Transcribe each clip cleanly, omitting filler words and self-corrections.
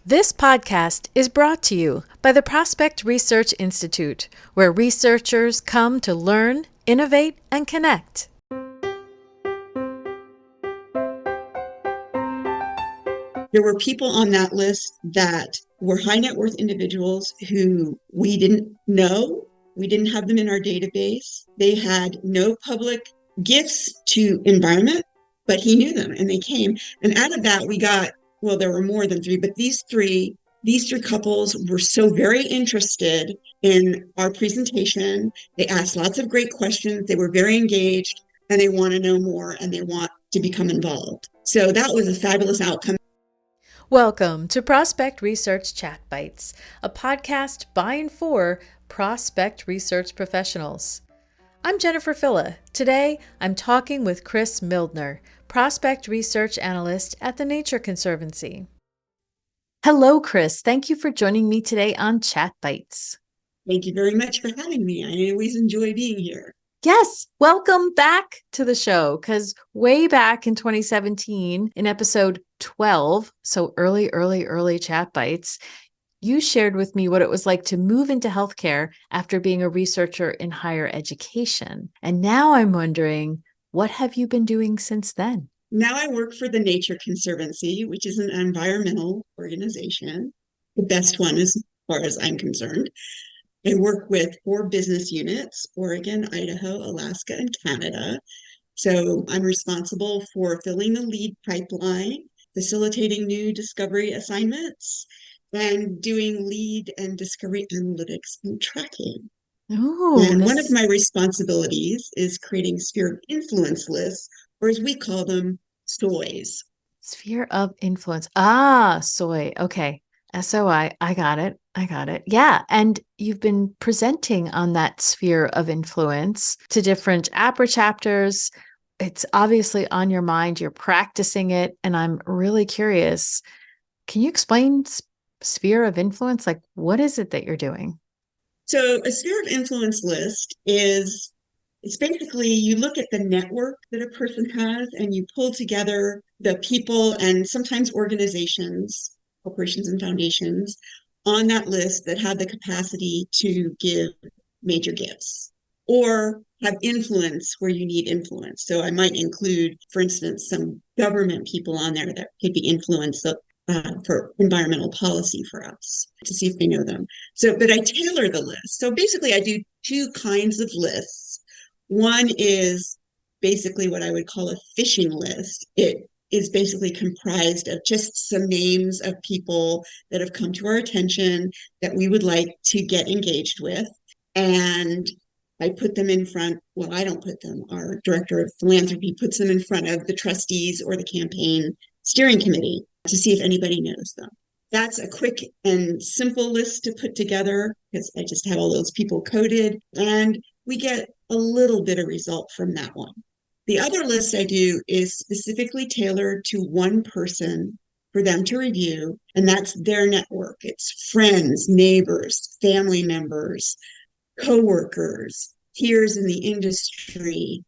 This podcast is brought to you by the Prospect Research Institute, where researchers come to learn, innovate, and connect. There were people on that list that were high net worth individuals who we didn't know. We didn't have them in our database. They had no public gifts to environment, but he knew them and they came. And out of that, we got, well, there were more than three, but these three couples were so very interested in our presentation. They asked lots of great questions. They were very engaged and they want to know more and they want to become involved. So that was a fabulous outcome. Welcome to Prospect Research Chat Bites, a podcast by and for prospect research professionals. I'm Jennifer Filla. Today, I'm talking with Chris Mildner, Prospect Research Analyst at the Nature Conservancy. Hello, Chris. Thank you for joining me today on Chat Bites. Thank you very much for having me. I always enjoy being here. Yes, welcome back to the show, because way back in 2017, in episode 12, so early Chat Bites, you shared with me what it was like to move into healthcare after being a researcher in higher education. And now I'm wondering, what have you been doing since then? Now I work for the Nature Conservancy, which is an environmental organization, the best one as far as I'm concerned. I work with 4 business units, Oregon, Idaho, Alaska, and Canada. So I'm responsible for filling the lead pipeline, facilitating new discovery assignments, and doing lead and discovery analytics and tracking. And one of my responsibilities is creating sphere of influence lists, or as we call them, SOIs. Sphere of influence. SOI. Okay. SOI. I got it. Yeah. And you've been presenting on that sphere of influence to different APRA chapters. It's obviously on your mind. You're practicing it. And I'm really curious. Can you explain sphere of influence? Like, what is it that you're doing? So a sphere of influence list it's basically you look at the network that a person has and you pull together the people and sometimes organizations, corporations and foundations on that list that have the capacity to give major gifts or have influence where you need influence. So I might include, for instance, some government people on there that could be influenced for environmental policy for us to see if they know them. So, but I tailor the list. So basically, I do 2 kinds of lists. One is basically what I would call a fishing list. It is basically comprised of just some names of people that have come to our attention that we would like to get engaged with. And I put them in front, well, I don't put them, our director of philanthropy puts them in front of the trustees or the campaign steering committee to see if anybody knows them. That's a quick and simple list to put together because I just have all those people coded and we get a little bit of result from that one. The other list I do is specifically tailored to one person for them to review, and that's their network. It's friends, neighbors, family members, coworkers, peers in the industry,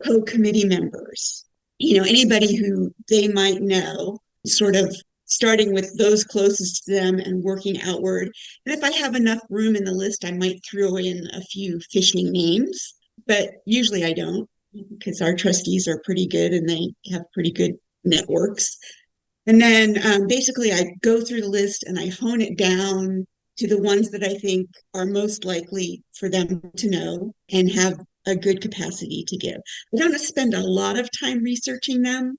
co-committee members, anybody who they might know, sort of starting with those closest to them and working outward. And if I have enough room in the list, I might throw in a few fishing names, but usually I don't because our trustees are pretty good and they have pretty good networks. And then basically I go through the list and I hone it down to the ones that I think are most likely for them to know and have a good capacity to give. I don't spend a lot of time researching them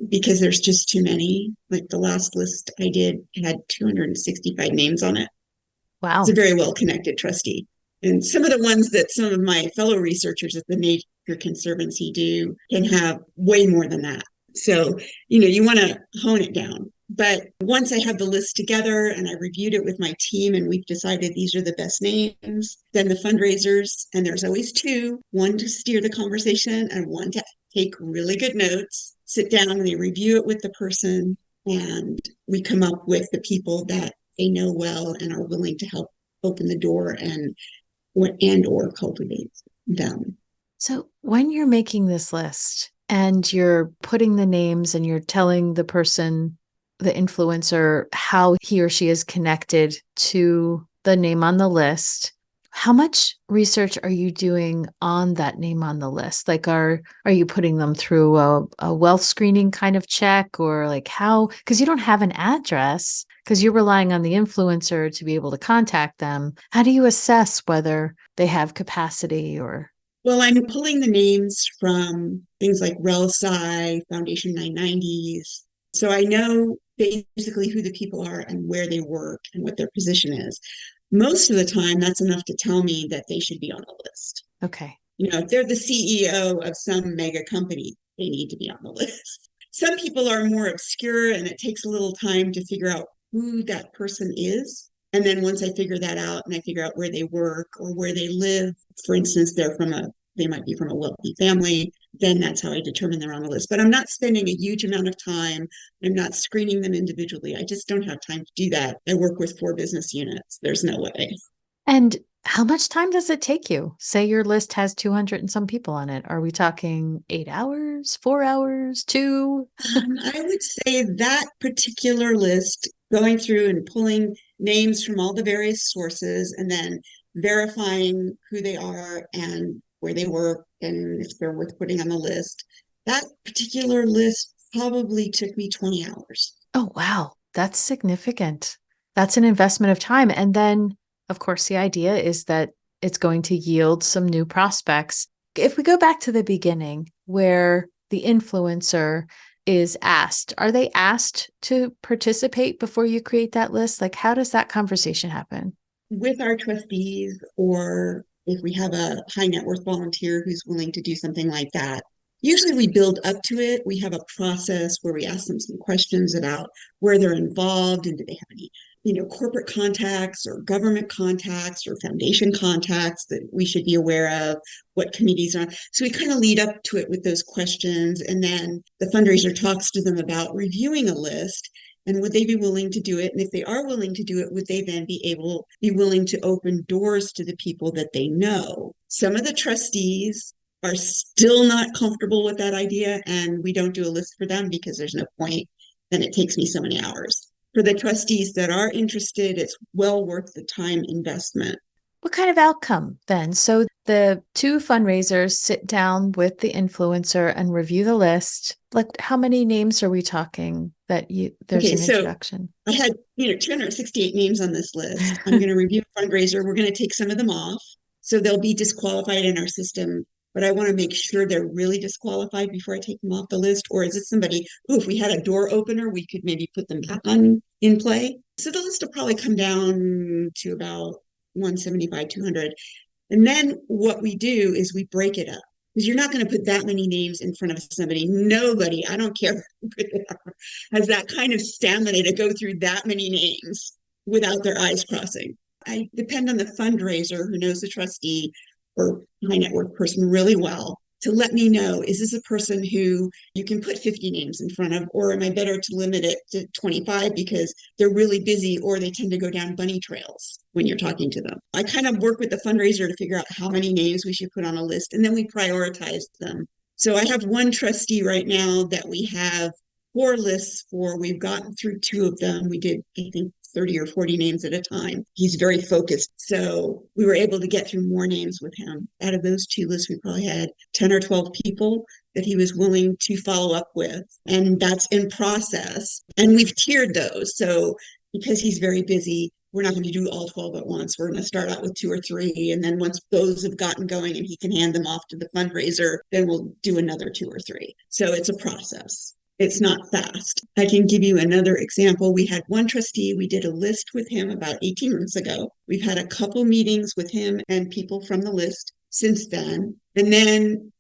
because there's just too many. Like the last list I did had 265 names on it. Wow. It's a very well-connected trustee. And some of the ones that some of my fellow researchers at the Nature Conservancy do can have way more than that. So, you want to hone it down. But once I have the list together and I reviewed it with my team and we've decided these are the best names, then the fundraisers, and there's always 2, one to steer the conversation and one to take really good notes, sit down and they review it with the person, and we come up with the people that they know well and are willing to help open the door and or cultivate them. So when you're making this list and you're putting the names and you're telling the person the influencer, how he or she is connected to the name on the list. How much research are you doing on that name on the list? Like, are you putting them through a wealth screening kind of check, or like how? Because you don't have an address, because you're relying on the influencer to be able to contact them. How do you assess whether they have capacity or? Well, I'm pulling the names from things like RelSci, Foundation 990s. So I know basically who the people are and where they work and what their position is. Most of the time, that's enough to tell me that they should be on the list. Okay. If they're the CEO of some mega company, they need to be on the list. Some people are more obscure and it takes a little time to figure out who that person is. And then once I figure that out and I figure out where they work or where they live, for instance, they might be from a wealthy family, then that's how I determine they're on the list. But I'm not spending a huge amount of time. I'm not screening them individually. I just don't have time to do that. I work with 4 business units. There's no way. And how much time does it take you? Say your list has 200 and some people on it. Are we talking 8 hours, 4 hours, two? I would say that particular list, going through and pulling names from all the various sources and then verifying who they are and where they work and if they're worth putting on the list, that particular list probably took me 20 hours. Oh, wow. That's significant. That's an investment of time. And then, of course, the idea is that it's going to yield some new prospects. If we go back to the beginning where the influencer is asked, are they asked to participate before you create that list? Like, how does that conversation happen? With our trustees, or if we have a high net worth volunteer who's willing to do something like that. Usually we build up to it. We have a process where we ask them some questions about where they're involved and do they have any, corporate contacts or government contacts or foundation contacts that we should be aware of, what committees are on. So we kind of lead up to it with those questions. And then the fundraiser talks to them about reviewing a list and would they be willing to do it? And if they are willing to do it, would they then be willing to open doors to the people that they know? Some of the trustees are still not comfortable with that idea, and we don't do a list for them because there's no point. Then it takes me so many hours. For the trustees that are interested, it's well worth the time investment. What kind of outcome then? So the two fundraisers sit down with the influencer and review the list. Like, how many names are we talking that there's Okay, an so introduction? I had, 268 names on this list. I'm going to review a fundraiser. We're going to take some of them off. So they'll be disqualified in our system, but I want to make sure they're really disqualified before I take them off the list. Or is it somebody, if we had a door opener, we could maybe put them back on in play. So the list will probably come down to about 175, 200. And then what we do is we break it up because you're not going to put that many names in front of somebody. Nobody, I don't care who they are, has that kind of stamina to go through that many names without their eyes crossing. I depend on the fundraiser who knows the trustee or high net worth person really well to let me know, is this a person who you can put 50 names in front of, or am I better to limit it to 25 because they're really busy or they tend to go down bunny trails when you're talking to them? I kind of work with the fundraiser to figure out how many names we should put on a list, and then we prioritize them. So I have one trustee right now that we have 4 lists for. We've gotten through 2 of them. We did, I think, 30 or 40 names at a time. He's very focused. So we were able to get through more names with him. Out of those 2 lists, we probably had 10 or 12 people that he was willing to follow up with. And that's in process. And we've tiered those. So because he's very busy, we're not going to do all 12 at once. We're going to start out with 2 or 3. And then once those have gotten going and he can hand them off to the fundraiser, then we'll do another 2 or 3. So it's a process. It's not fast. I can give you another example. We had one trustee, we did a list with him about 18 months ago. We've had a couple meetings with him and people from the list since then. And then,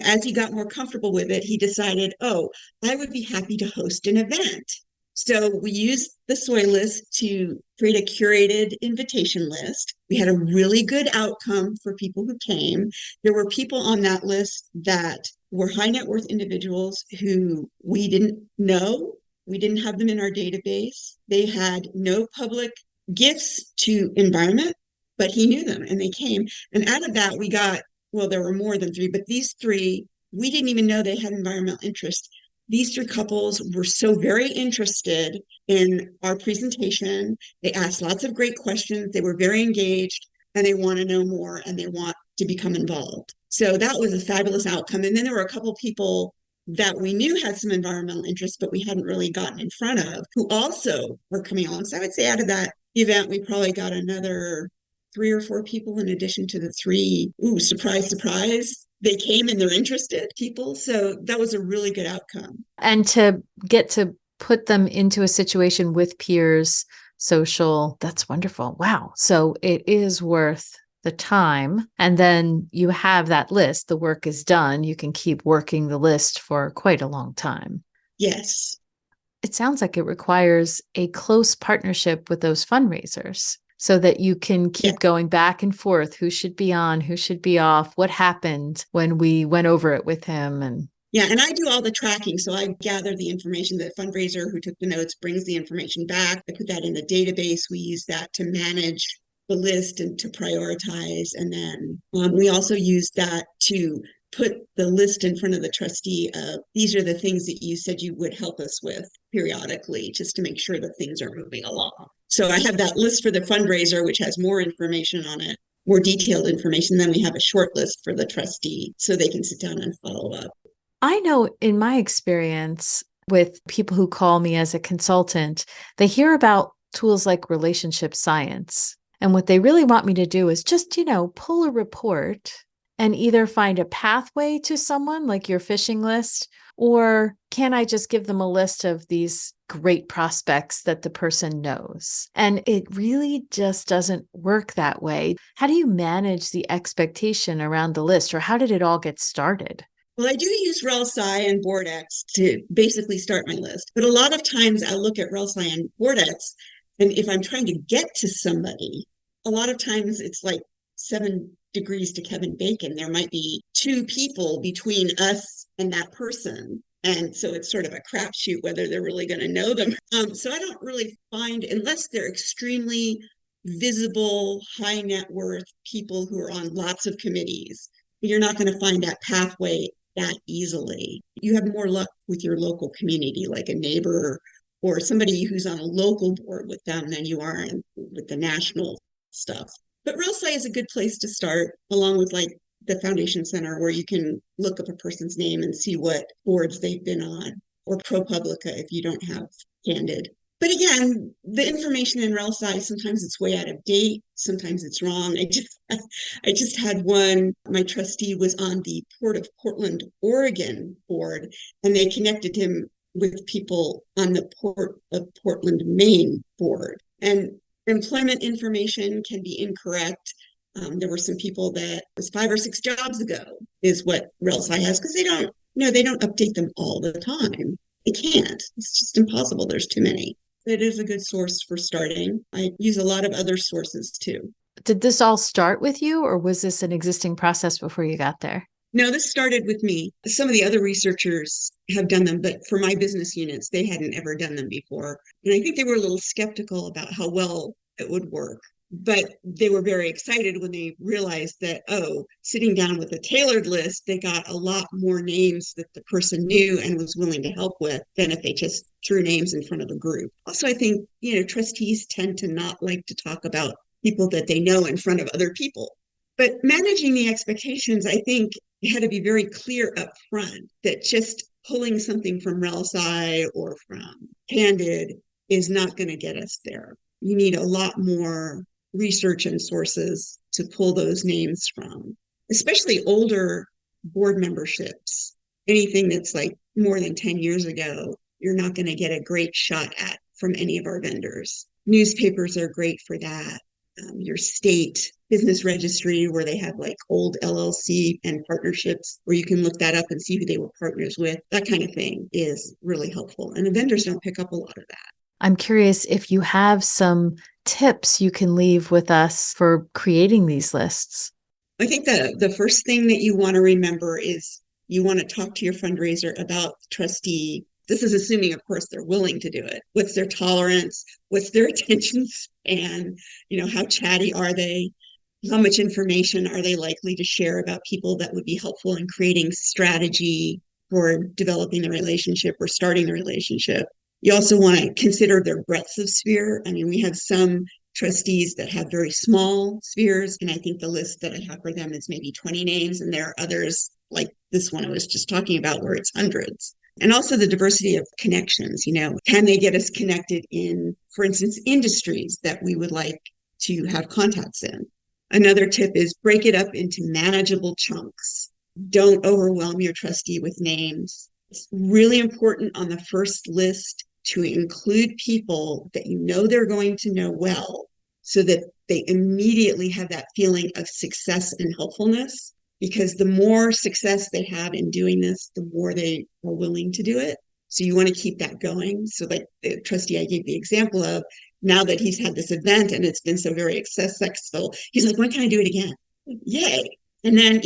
as he got more comfortable with it, he decided, I would be happy to host an event. So we used the soy list to create a curated invitation list. We had a really good outcome for people who came. There were people on that list that were high net worth individuals who we didn't know. We didn't have them in our database. They had no public gifts to environment, but he knew them and they came. And out of that, we got, well, there were more than 3, but these 3, we didn't even know they had environmental interest. These three couples were so very interested in our presentation. They asked lots of great questions. They were very engaged and they want to know more and they want to become involved. So that was a fabulous outcome. And then there were a couple people that we knew had some environmental interest, but we hadn't really gotten in front of, who also were coming along. So I would say out of that event, we probably got another three or four people in addition to the three. Ooh, surprise, surprise. They came and they're interested people. So that was a really good outcome. And to get to put them into a situation with peers, social, that's wonderful. Wow. So it is worth the time. And then you have that list, the work is done. You can keep working the list for quite a long time. Yes. It sounds like it requires a close partnership with those fundraisers so that you can Yeah. keep going back and forth. Who should be on? Who should be off? What happened when we went over it with him? And Yeah, and I do all the tracking. So I gather the information. The fundraiser who took the notes brings the information back. I put that in the database. We use that to manage the list and to prioritize. And then we also use that to put the list in front of the trustee of these are the things that you said you would help us with periodically, just to make sure that things are moving along. So I have that list for the fundraiser, which has more information on it, more detailed information. Then we have a short list for the trustee so they can sit down and follow up. I know in my experience with people who call me as a consultant, they hear about tools like relationship science. And what they really want me to do is just, pull a report and either find a pathway to someone like your phishing list, or can I just give them a list of these great prospects that the person knows? And it really just doesn't work that way. How do you manage the expectation around the list, or how did it all get started? Well, I do use RelSci and BoardX to basically start my list. But a lot of times I look at RelSci and BoardX, and if I'm trying to get to somebody, a lot of times it's like 7 degrees to Kevin Bacon. There might be two people between us and that person. And so it's sort of a crapshoot whether they're really going to know them. So I don't really find, unless they're extremely visible, high net worth people who are on lots of committees, you're not going to find that pathway that easily. You have more luck with your local community, like a neighbor or somebody who's on a local board with them than you are with the national stuff. But RailSci is a good place to start, along with like the Foundation Center, where you can look up a person's name and see what boards they've been on, or ProPublica if you don't have Candid. But again, the information in RailSci, sometimes it's way out of date, sometimes it's wrong. I just had one. My trustee was on the Port of Portland, Oregon board, and they connected him with people on the Port of Portland, Maine board. And employment information can be incorrect. There were some people that was 5 or 6 jobs ago is what RailSci has, because they don't update them all the time. They can't. It's just impossible. There's too many. It is a good source for starting. I use a lot of other sources too. Did this all start with you, or was this an existing process before you got there? No, this started with me. Some of the other researchers have done them, but for my business units, they hadn't ever done them before. And I think they were a little skeptical about how well it would work. But they were very excited when they realized that, oh, sitting down with a tailored list, they got a lot more names that the person knew and was willing to help with than if they just threw names in front of a group. Also, I think, trustees tend to not like to talk about people that they know in front of other people. But managing the expectations, I think, had to be very clear up front that just pulling something from RelSci or from Candid is not going to get us there. You need a lot more research and sources to pull those names from, especially older board memberships. Anything that's like more than 10 years ago, you're not going to get a great shot at from any of our vendors. Newspapers are great for that. Your state business registry, where they have like old LLC and partnerships, where you can look that up and see who they were partners with. That kind of thing is really helpful. And the vendors don't pick up a lot of that. I'm curious if you have some tips you can leave with us for creating these lists. I think the first thing that you want to remember is you want to talk to your fundraiser about trustee. This is assuming, of course, they're willing to do it. What's their tolerance? What's their attention span? How chatty are they? How much information are they likely to share about people that would be helpful in creating strategy? for developing the relationship or starting the relationship. You also want to consider their breadth of sphere. I mean, we have some trustees that have very small spheres, and I think the list that I have for them is maybe 20 names, and there are others like this one I was just talking about where it's hundreds. And also the diversity of connections. Can they get us connected in, for instance, industries that we would like to have contacts in? Another tip is break it up into manageable chunks. Don't overwhelm your trustee with names. It's really important on the first list to include people that you know they're going to know well, so that they immediately have that feeling of success and helpfulness. Because the more success they have in doing this, the more they are willing to do it. So you want to keep that going. So like the trustee I gave the example of, now that he's had this event and it's been so very successful, he's like, when can I do it again? Yay. And then,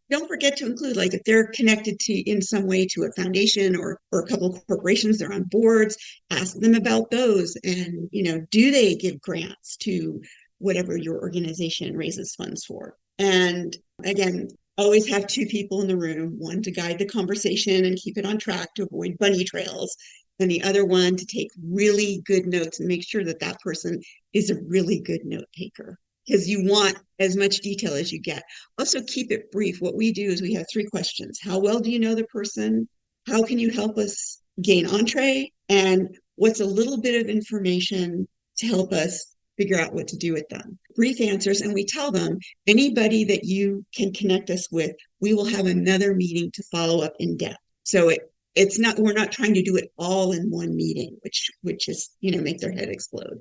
don't forget to include, like, if they're connected to in some way to a foundation or a couple of corporations, they're on boards, ask them about those. And, do they give grants to whatever your organization raises funds for? And again, always have two people in the room, one to guide the conversation and keep it on track to avoid bunny trails, and the other one to take really good notes and make sure that that person is a really good note taker, because you want as much detail as you get. Also, keep it brief. What we do is we have 3 questions. How well do you know the person? How can you help us gain entree? And what's a little bit of information to help us figure out what to do with them? Brief answers. And we tell them, anybody that you can connect us with, we will have another meeting to follow up in depth. So it's not, we're not trying to do it all in one meeting, which is, make their head explode.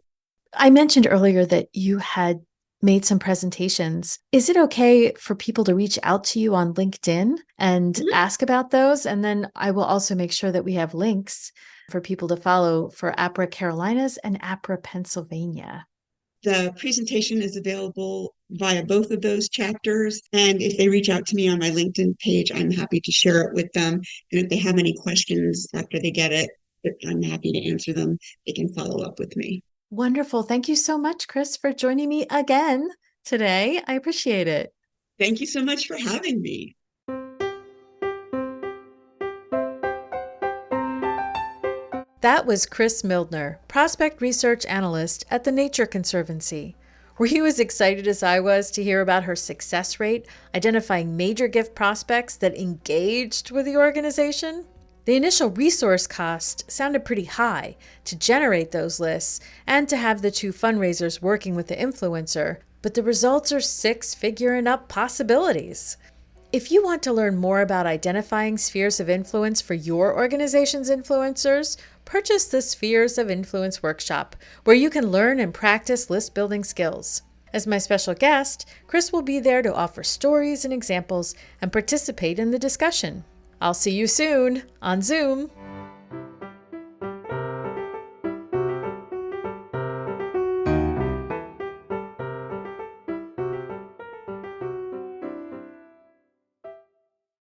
I mentioned earlier that you had made some presentations. Is it okay for people to reach out to you on LinkedIn and ask about those? And then I will also make sure that we have links for people to follow for APRA Carolinas and APRA Pennsylvania. The presentation is available via both of those chapters. And if they reach out to me on my LinkedIn page, I'm happy to share it with them. And if they have any questions after they get it, I'm happy to answer them. They can follow up with me. Wonderful. Thank you so much, Chris, for joining me again today. I appreciate it. Thank you so much for having me. That was Chris Mildner, Prospect Research Analyst at the Nature Conservancy. Were you as excited as I was to hear about her success rate identifying major gift prospects that engaged with the organization? The initial resource cost sounded pretty high to generate those lists and to have the 2 fundraisers working with the influencer, but the results are 6-figure and up possibilities. If you want to learn more about identifying spheres of influence for your organization's influencers, purchase the Spheres of Influence workshop, where you can learn and practice list building skills. As my special guest, Chris will be there to offer stories and examples and participate in the discussion. I'll see you soon on Zoom.